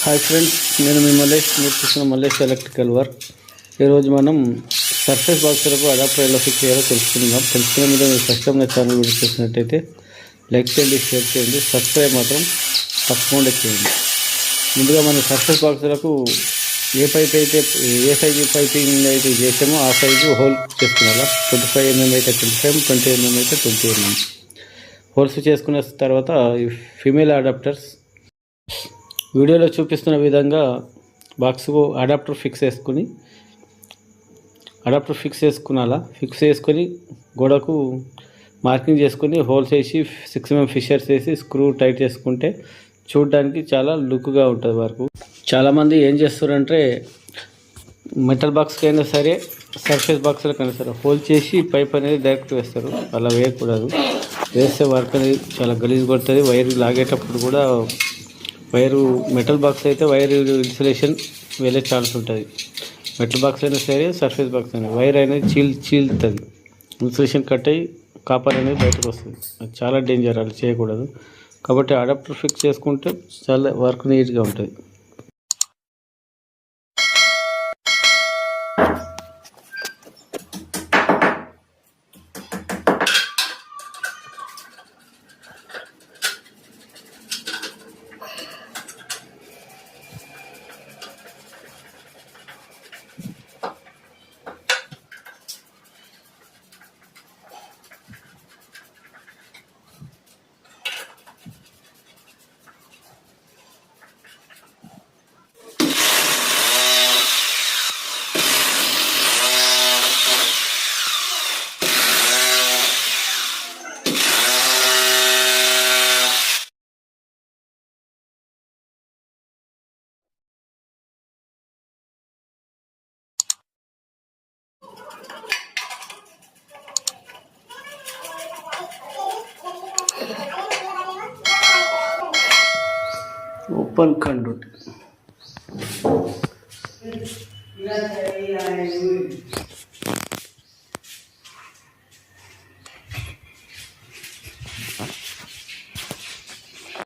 Hi friends, నేను మీ మల్లేష్. మీరు చూస్తున్న మల్లేష్ ఎలక్ట్రికల్ వర్క్. ఈరోజు మనం సర్ఫేస్ బాక్సులకు అడాప్టర్ ఎలా ఫిక్స్ చేయాలో తెలుసుకునే మీద మీరు ఫస్ట్ టైం నా ఛానల్ విజిట్ చేసినట్టయితే లైక్ చేయండి, షేర్ చేయండి, సబ్స్క్రైబ్ మాత్రం తప్పకుండా చేయండి. ముందుగా మనం సర్ఫేస్ బాక్సులకు ఏ సైజు పైపింగ్ అయితే చేసామో ఆ సైజు హోల్ చేసుకునేలా 25 mm అయితే 25, 20 mm అయితే 20 mm హోల్స్ చేసుకున్న తర్వాత ఈ ఫీమేల్ అడాప్టర్స్ వీడియోలో చూపిస్తున్న విధంగా బాక్స్కు అడాప్టర్ ఫిక్స్ చేసుకుని గోడకు మార్కింగ్ చేసుకుని హోల్స్ వేసి 6 mm ఫిషర్స్ వేసి స్క్రూ టైట్ చేసుకుంటే చూడడానికి చాలా లుక్గా ఉంటుంది. వరకు చాలామంది ఏం చేస్తారంటే మెటల్ బాక్స్కి అయినా సరే, సర్ఫేస్ బాక్స్లకైనా సరే హోల్ చేసి పైప్ అనేది డైరెక్ట్ వేస్తారు. అలా వేయకూడదు. వేస్తే వర్క్ అనేది చాలా గలీజ్ పడుతుంది. వైర్ లాగేటప్పుడు కూడా మెటల్ బాక్స్ అయితే వైర్ ఇన్సులేషన్ వెళ్ళే ఛాన్స్ ఉంటుంది. మెటల్ బాక్స్ అయినా సరే, సర్ఫేస్ బాక్స్ అయినా వైర్ అనేది చీలుతుంది. ఇన్సులేషన్ కట్ అయ్యి కాపర్ అనేది బయటకు వస్తుంది. అది చాలా డేంజర్, అది చేయకూడదు. కాబట్టి అడాప్టర్ ఫిక్స్ చేసుకుంటే చాలా వర్క్ నీట్గా ఉంటుంది. ओपन कंडूट